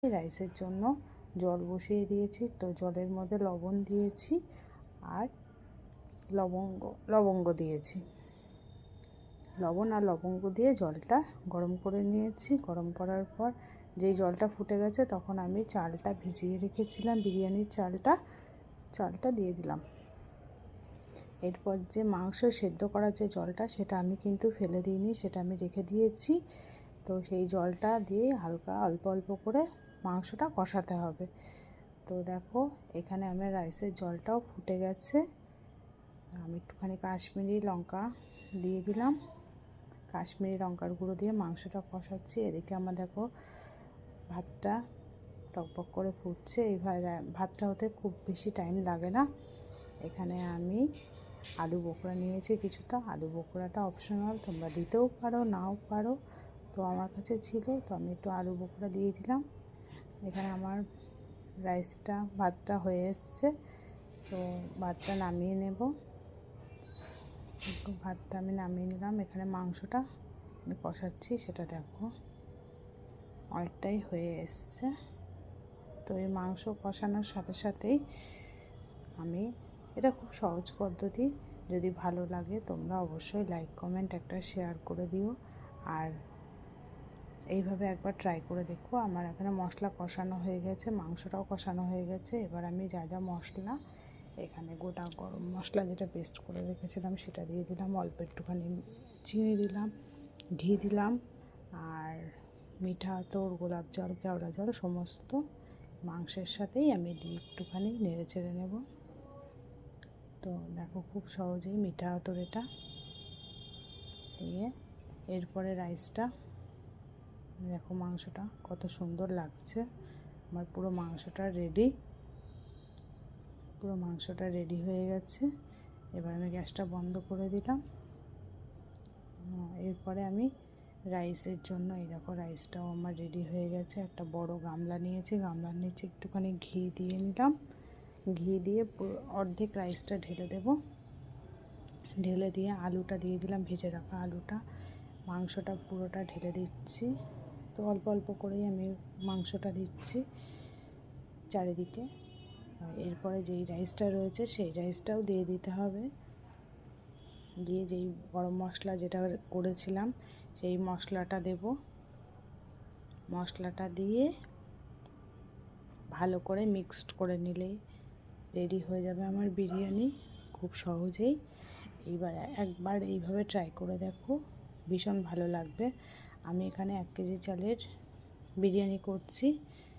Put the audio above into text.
রাইসের জন্য জল বসিয়ে দিয়েছি। তো জলের মধ্যে লবণ দিয়েছি আর লবঙ্গ দিয়েছি। লবণ আর লবঙ্গ দিয়ে জলটা গরম করে নিয়েছি। গরম করার পর যেই জলটা ফুটে গেছে তখন আমি চালটা ভিজিয়ে রেখেছিলাম, বিরিয়ানির চালটা দিয়ে দিলাম। এরপর যে মাংস সেদ্ধ করার যে জলটা সেটা আমি কিন্তু ফেলে দিইনি, সেটা আমি রেখে দিয়েছি। তো সেই জলটা দিয়ে হালকা অল্প অল্প করে মাংসটা কষাতে হবে। তো দেখো এখানে আমার রাইসের জলটাও ফুটে গেছে। আমি একটুখানি কাশ্মীরি লঙ্কা দিয়ে দিলাম। কাশ্মীরি লঙ্কার গুঁড়ো দিয়ে মাংসটা কষাচ্ছি। এদিকে আমার দেখো ভাতটা টকবক করে ফুটছে। এইভাবে ভাতটা হতে খুব বেশি টাইম লাগে না। এখানে আমি আলু বোখরা নিয়েছি কিছুটা। আলু বোখরাটা অপশনাল, তোমরা দিতেও পারো নাও পারো। তো আমার কাছে ছিল, তো আমি একটু আলু বোখরা দিয়ে দিলাম। এখানে আমার ভাতটা হয়ে এসছে। তো ভাতটা নামিয়ে নেব। ভাতটা আমি নামিয়ে নিলাম। এখানে মাংসটা আমি কষাচ্ছি, সেটা দেখো অনেকটাই হয়ে এসছে। তো এই মাংস কষানোর সাথে সাথেই আমি, এটা খুব সহজ পদ্ধতি, যদি ভালো লাগে তোমরা অবশ্যই লাইক কমেন্ট একটা শেয়ার করে দিও। আর এইভাবে একবার ট্রাই করে দেখো। আমার এখানে মশলা কষানো হয়ে গেছে, মাংসটাও কষানো হয়ে গেছে। এবার আমি যা যা মশলা, এখানে গোটা গরম মশলা যেটা পেস্ট করে রেখেছিলাম সেটা দিয়ে দিলাম। অল্প একটুখানি চিনি দিলাম, ঘি দিলাম, আর মিঠা আতর, গোলাপ জল, কেওড়া জল সমস্ত মাংসের সাথেই আমি দিয়ে একটুখানি নেড়ে চেড়ে নেব। তো দেখো খুব সহজেই মিঠা আতর এটা দিয়ে, এরপরে রাইসটা দেখো মাংসটা কত সুন্দর লাগছে। আমার পুরো মাংসটা রেডি হয়ে গেছে। এবার আমি গ্যাসটা বন্ধ করে দিলাম। এরপরে আমি রাইসের জন্য, এই দেখো রাইসটাও আমার রেডি হয়ে গেছে। একটা বড় গামলা নিয়েছি, গামলার নিচে একটুখানি ঘি দিয়ে নিলাম। ঘি দিয়ে অর্ধেক রাইসটা ঢেলে দেব। ঢেলে দিয়ে আলুটা দিয়ে দিলাম, ভেজে রাখা আলুটা। মাংসটা পুরোটা ঢেলে দিচ্ছি। তো অল্প অল্প করেই আমি মাংসটা দিচ্ছি চারিদিকে। এরপরে যেই রাইসটা রয়েছে সেই রাইসটাও দিয়ে দিতে হবে। দিয়ে যেই গরম মশলা যেটা করেছিলাম সেই মশলাটা দেব। মশলাটা দিয়ে ভালো করে মিক্সড করে নিলেই রেডি হয়ে যাবে আমার বিরিয়ানি খুব সহজেই। এইবার একবার এইভাবে ট্রাই করে দেখো, ভীষণ ভালো লাগবে। আমি এখানে 1 কেজি চালের বিরিয়ানি করছি।